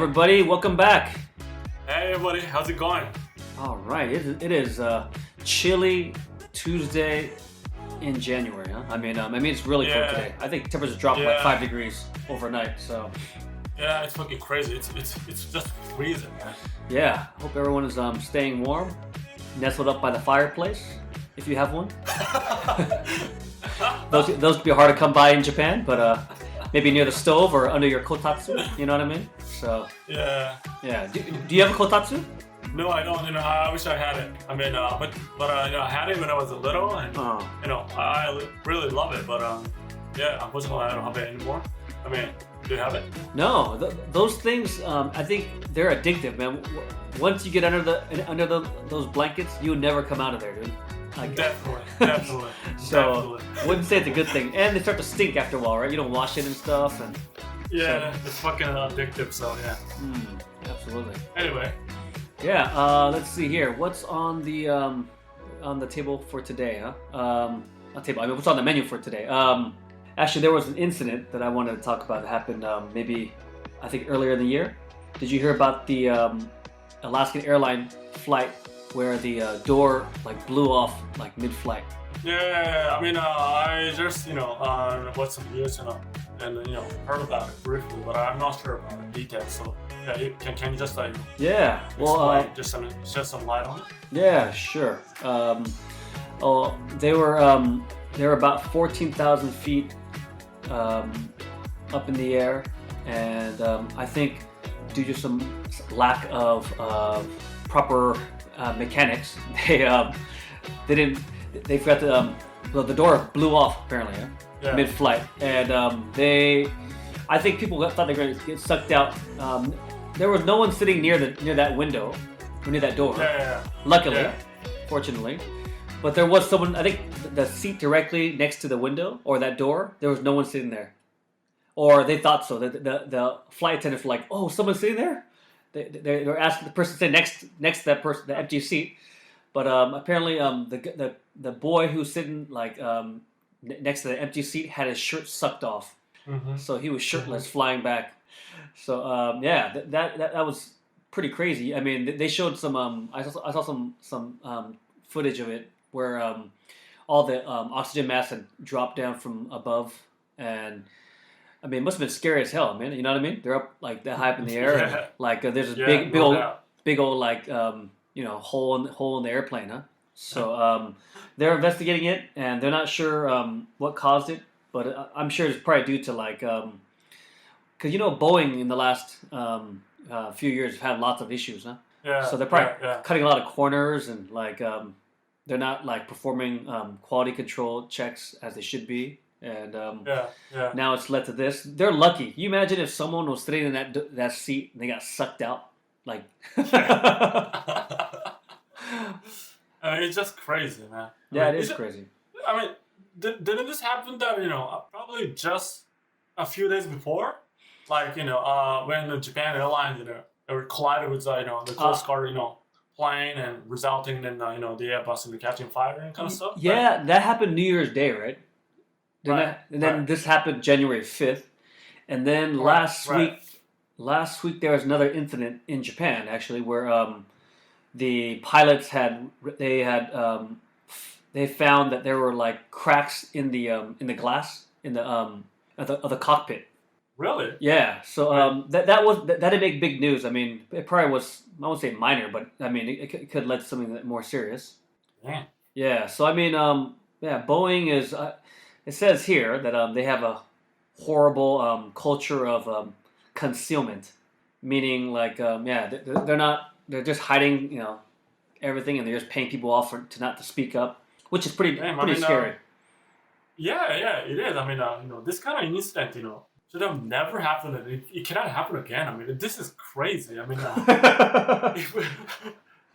everybody, welcome back. Hey everybody, how's it going? All right, it is chilly Tuesday in January, huh? I mean it's really cold today. I think temperatures dropped like 5 degrees overnight, so. Yeah, it's fucking crazy. It's just freezing, man. Yeah, hope everyone is staying warm, nestled up by the fireplace, if you have one. Those could be hard to come by in Japan, but maybe near the stove or under your kotatsu, you know what I mean? So. Yeah. Do you have a kotatsu? No, I don't. I wish I had it. I mean, but I had it when I was little, and I really love it. But unfortunately, I don't have it anymore. I mean, do you have it? No, those things. I think they're addictive, man. Once you get under those blankets, you never come out of there, dude. Definitely. So, wouldn't say it's a good thing. And they start to stink after a while, right? You don't wash it and stuff, and. Yeah, it's fucking addictive. So yeah. Absolutely. Anyway. Yeah. Let's see here. What's on the table for today, huh? What's on the menu for today? Actually, there was an incident that I wanted to talk about that happened maybe, I think, earlier in the year. Did you hear about the Alaskan Airline flight where the door blew off mid-flight? Yeah. I mean, I just watched some news and heard about it briefly, but I'm not sure about the details. So yeah, can you just shed some light on it? Yeah, sure. They were about 14,000 feet up in the air, and I think due to some lack of proper mechanics, they forgot to the door blew off apparently mid-flight, and I think people thought they were going to get sucked out. There was no one sitting near that window or near that door. Luckily, fortunately. But there was someone, I think the seat directly next to the window or that door, there was no one sitting there. Or they thought so. The flight attendants were like, oh, someone's sitting there? They were asking the person to sit next to that person, the empty seat. But apparently the boy who's sitting next to the empty seat had his shirt sucked off. Mm-hmm. So he was shirtless flying back. So that was pretty crazy. I mean, they showed some, I saw some footage of it where all the oxygen masks had dropped down from above, and I mean, it must have been scary as hell, man. You know what I mean? They're up that high up in the air, and there's this big old hole in the airplane, huh? So they're investigating it, and they're not sure what caused it, but I'm sure it's probably due to because Boeing in the last few years have had lots of issues, huh? Yeah. So they're probably cutting a lot of corners and they're not performing quality control checks as they should be, and now it's led to this. They're lucky. Can you imagine if someone was sitting in that seat and they got sucked out? I mean, it's just crazy, man. It is crazy. I mean, didn't this happen that probably just a few days before, when the Japan Airlines collided with the Coast Guard plane and resulting in the Airbus catching fire and kind of stuff. Yeah, right? That happened New Year's Day, right? Then this happened January 5th, and then last week there was another incident in Japan actually where the pilots they found that there were cracks in the glass of the cockpit. Really? Yeah. So that didn't make big news. I mean, it probably was, I won't say minor, but I mean it could lead to something more serious. Yeah. Yeah. So I mean, Boeing is. It says here that they have a horrible culture of concealment, meaning they're just hiding everything, and they're just paying people off to not to speak up, which is pretty scary. Yeah, it is. I mean, this kind of incident, should have never happened. It cannot happen again. I mean, this is crazy. I mean,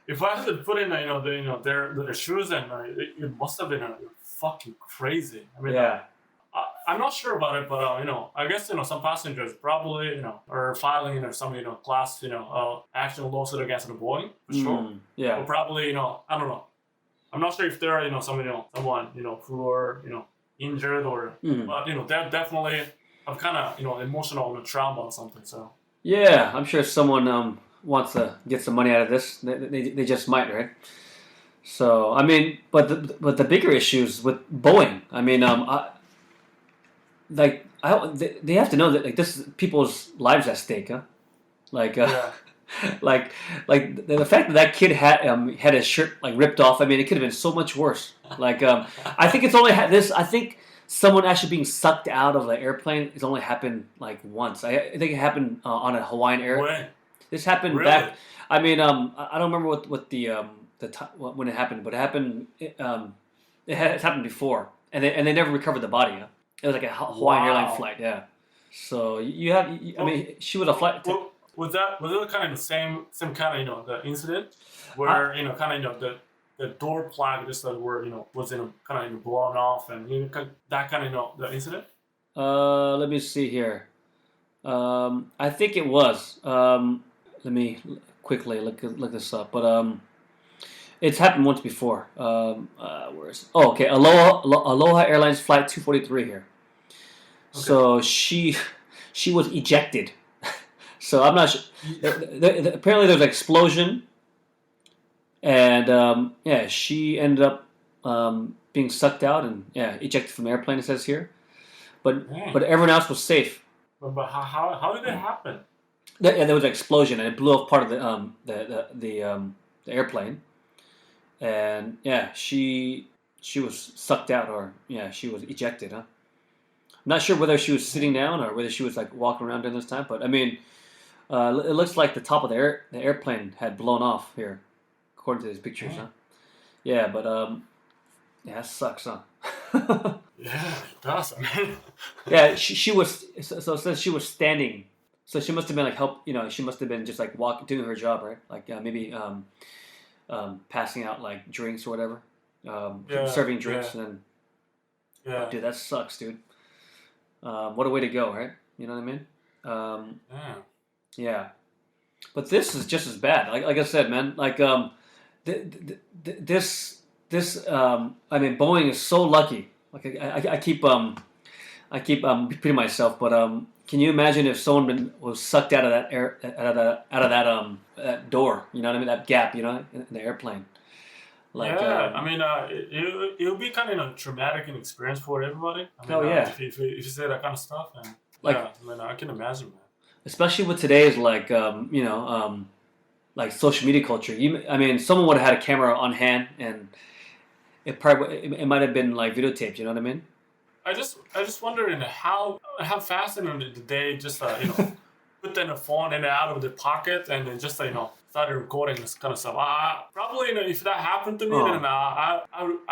if I had to put in their shoes, and it must have been fucking crazy. I mean, I'm not sure about it, but I guess some passengers probably are filing some class action lawsuit against the Boeing for sure. Yeah. Or probably I don't know. I'm not sure if there are someone who are injured or but they definitely have kind of emotional trauma or something. So Yeah, I'm sure someone wants to get some money out of this. They just might, right? So I mean, but the bigger issues with Boeing. I mean, they have to know that like this is people's lives at stake, huh? Like, Yeah. like the fact that that kid had his shirt like ripped off. I mean, it could have been so much worse. Like, I think it's only this. I think someone actually being sucked out of the airplane has only happened like once. I think it happened on a Hawaiian Air. When? This happened Really? back. I mean, I don't remember what the when it happened, but it happened. It's happened before, and they never recovered the body. Huh? It was like a Hawaiian Airline flight. Yeah. So you have. I mean, she was a flight. Was it kind of the same kind of the incident where kind of the door plug just were was kind of blown off and that kind of the incident? Let me see here. I think it was. Let me quickly look this up. But it's happened once before. Where is it? Oh, okay. Aloha Airlines flight 243 here. Okay. So she was ejected. So I'm not sure. Apparently there's an explosion, and she ended up being sucked out and ejected from the airplane. It says here, but everyone else was safe. But how did it happen? There was an explosion and it blew off part of the airplane, and she was sucked out, or she was ejected. Huh? I'm not sure whether she was sitting down or whether she was like walking around during this time, but I mean. It looks like the top of the airplane had blown off here, according to these pictures, huh? Yeah, but that sucks, huh? Yeah, it does. I mean. Yeah, she was. So it says she was standing, so she must have been like she must have been just like doing her job, right? Like maybe passing out like drinks or whatever, serving drinks, and then. Dude, that sucks, dude. What a way to go, right? You know what I mean? Yeah, but this is just as bad. Like I said, man. Like this. I mean, Boeing is so lucky. Like I keep repeating myself, but can you imagine if someone was sucked out of that door? You know what I mean? That gap, in the airplane. Like, I mean, it would be kind of a traumatic experience for everybody. I mean, if you say that kind of stuff, and I mean, I can imagine, man. Especially with today's like like social media culture. I mean, someone would have had a camera on hand, and it might have been like videotaped. You know what I mean? I just wondering how fast did they just put the phone in and out of the pocket and then just started recording this kind of stuff. Probably if that happened to me, then I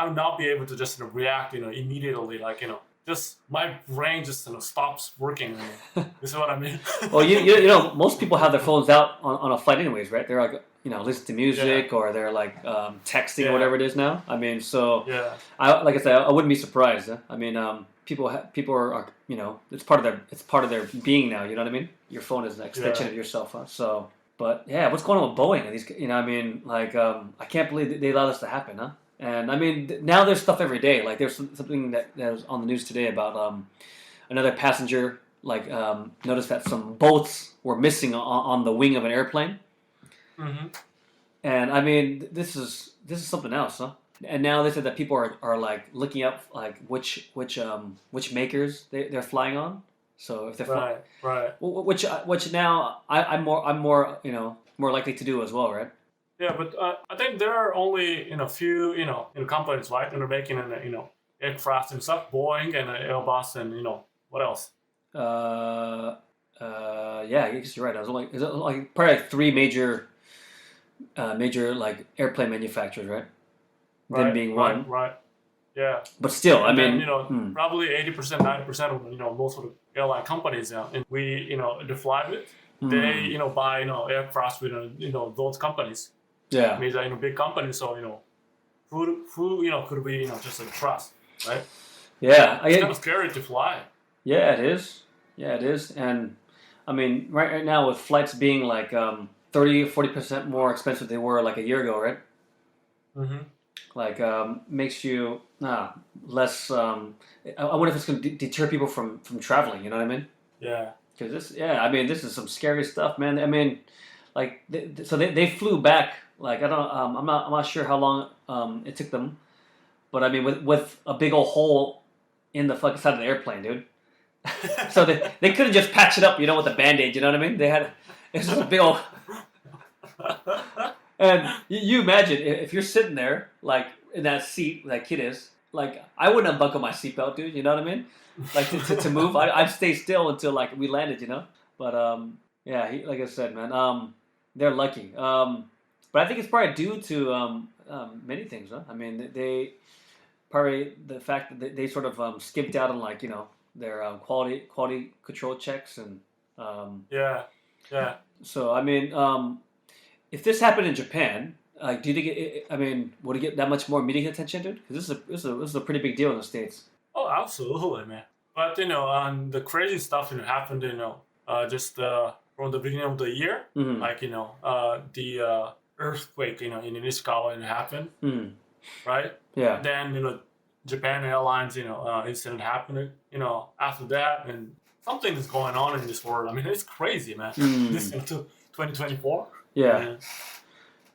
would not be able to just react immediately, like just my brain just stops working. You see what I mean? Well, you know, most people have their phones out on a flight anyways, right? They're like listening to music or they're like texting or whatever it is now. I mean, so like I said, I wouldn't be surprised. Huh? I mean, people are it's part of their being now. You know what I mean? Your phone is an extension of yourself. Huh? So, but what's going on with Boeing? These, I mean, like I can't believe they allowed this to happen, huh? And I mean, now there's stuff every day. Like there's something that was on the news today about another passenger. Like noticed that some bolts were missing on the wing of an airplane. Mm-hmm. And I mean, this is something else, huh? And now they said that people are like looking up like which makers they're flying on. So if they're which now I'm more more likely to do as well, right? Yeah, but I think there are only few companies, right? They're making aircraft and stuff, Boeing and Airbus and what else? Yeah, I guess you're right. Is it like probably like three major like airplane manufacturers, right? Them being one, right? Yeah. But still, and I mean, probably 80%, 90% of most of the airline companies, and we they fly with, they buy aircraft with those companies. Yeah. Major big companies, so who could we just trust, right? Yeah, it's kind of scary to fly. Yeah, it is. Yeah, it is. And I mean, right now with flights being like 30-40% more expensive than they were like a year ago, right? Mm-hmm. Like makes you less. I wonder if it's going to deter people from traveling. You know what I mean? Yeah. Because this is some scary stuff, man. I mean, like, they flew back. Like, I don't, I'm not sure how long it took them, but I mean, with a big old hole in the fucking side of the airplane, dude. So they couldn't just patch it up, with a Band-Aid. You know what I mean? It's just a big old. And you imagine if you're sitting there, like in that seat, that kid is. Like, I wouldn't unbuckle my seatbelt, dude. You know what I mean? Like to move, I'd stay still until like we landed, But like I said, man, they're lucky. But I think it's probably due to many things, huh? I mean, they probably the fact that they sort of skipped out on like their quality control checks and yeah. So I mean, if this happened in Japan. Do you think would it get that much more media attention, dude? Because this is a pretty big deal in the States. Oh, absolutely, man. But the crazy stuff happened, just from the beginning of the year, mm-hmm. like the earthquake, in Ishikawa happened, right? Yeah. Then Japan Airlines, incident happened, after that, and something is going on in this world. I mean, it's crazy, man. This into 2024. Yeah.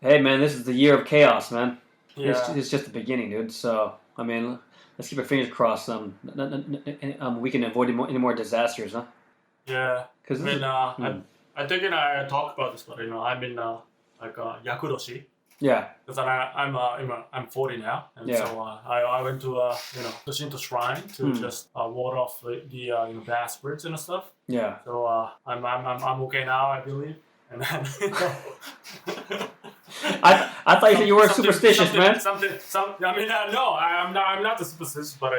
Hey, man, this is the year of chaos, man. Yeah. It's just the beginning, dude. So, I mean, let's keep our fingers crossed. We can avoid any more disasters, huh? Yeah. I think I talked about this, but I'm in like yakudoshi. Yeah. Because I'm 40 now, and so I went to the Shinto shrine to just ward off the bad spirits and stuff. Yeah. So I'm okay now, I believe. And then, I thought you were superstitious, man. No, I'm not superstitious, but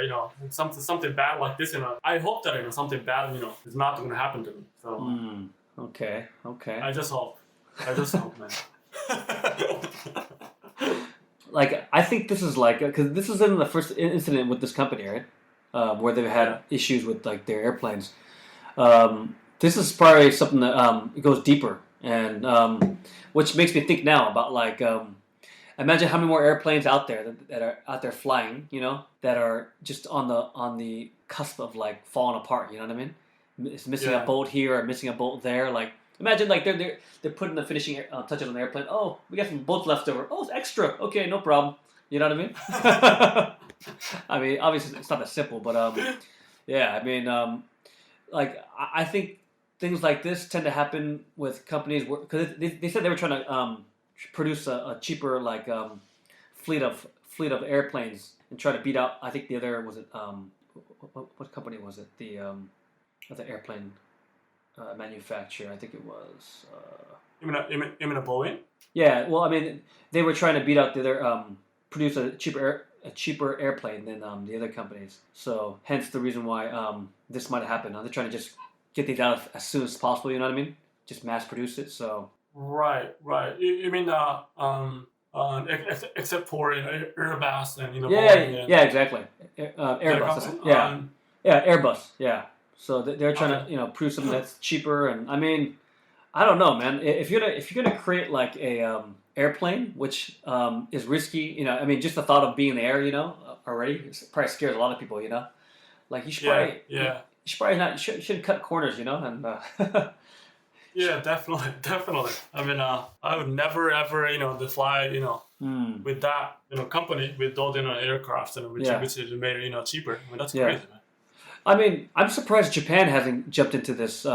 something bad like this, I hope that something bad, is not going to happen to me. So. Okay. I just hope, man. Like, I think this is like, because this isn't the first incident with this company, right? Where they've had issues with like their airplanes. This is probably something that it goes deeper. And which makes me think now about like imagine how many more airplanes out there that are out there flying, that are just on the cusp of like falling apart. You know what I mean? It's missing a bolt here or missing a bolt there. Like imagine like they're putting the finishing touches on the airplane. Oh, we got some bolts left over. Oh, it's extra. Okay, no problem. You know what I mean? I mean, obviously it's not that simple, but like I think. Things like this tend to happen with companies because they said they were trying to produce a cheaper like fleet of airplanes and try to beat out. I think the other was it what company was it? The airplane manufacturer. I think it was. You mean a Boeing? Yeah. Well, I mean they were trying to beat out the other produce a cheaper airplane than the other companies. So hence the reason why this might have happened. They're trying to just get these out as soon as possible, you know what I mean? Just mass produce it, so. Right. You mean except for Airbus and Yeah, exactly. Airbus. Airbus. Yeah. So they're trying to prove something that's cheaper, and I mean, I don't know, man. If you're gonna create like a airplane, which is risky, I mean, just the thought of being in the air, already it probably scares a lot of people, Like you should probably You should probably not. You shouldn't cut corners, and. Yeah, definitely. I mean, I would never ever, to fly, with that, company with those, aircrafts, which is made, cheaper. I mean, that's crazy, man. I mean, I'm surprised Japan hasn't jumped into this,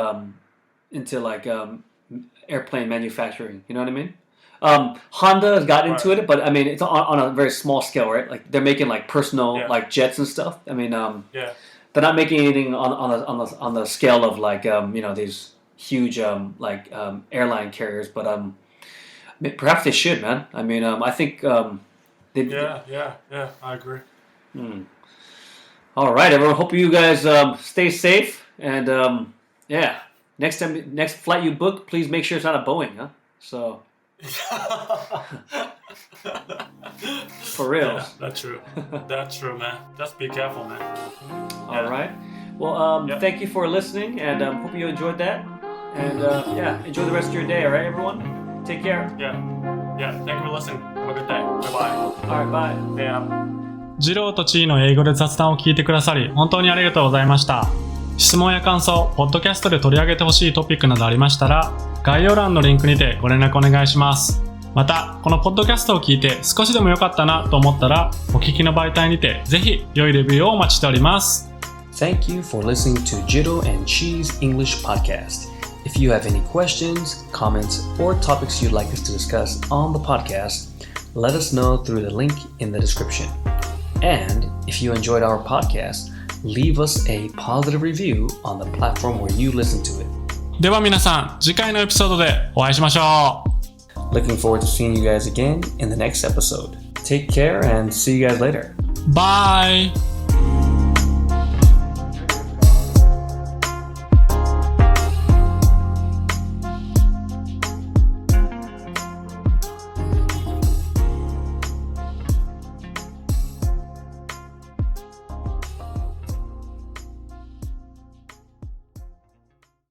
into like airplane manufacturing. You know what I mean? Honda has got into it, but I mean, it's on a very small scale, right? Like they're making like personal like jets and stuff. I mean, they're not making anything on the scale of like these huge airline carriers, but perhaps they should, man. I mean, I think I agree. All right, everyone. Hope you guys stay safe, and next flight you book, please make sure it's not a Boeing, huh? So. For real. Yeah, that's true, man. Just be careful, man. All right. Well, thank you for listening, and hope you enjoyed that. And enjoy the rest of your day. All right, everyone. Take care. Yeah. Thank you for listening. Have a good day. Bye-bye. All right, bye. JIROとチーの英語で雑談を聞いてくださり本当にありがとうございました。質問や感想、ポッドキャストで取り上げてほしいトピックなどありましたら、概要欄のリンクにてご連絡お願いします。また、このポッドキャストを聞いて少しでも良かったなと思ったら、お聞きの媒体にてぜひ良いレビューをお待ちしております。Thank you for listening to JIRO and CHI's English podcast. If you have any questions, comments, or topics you'd like us to discuss on the podcast, let us know through the link in the description. And if you enjoyed our podcast, leave us a positive review on the platform where you listen to it. では皆さん、次回のエピソードでお会いしましょう。Looking forward to seeing you guys again in the next episode. Take care and see you guys later. Bye!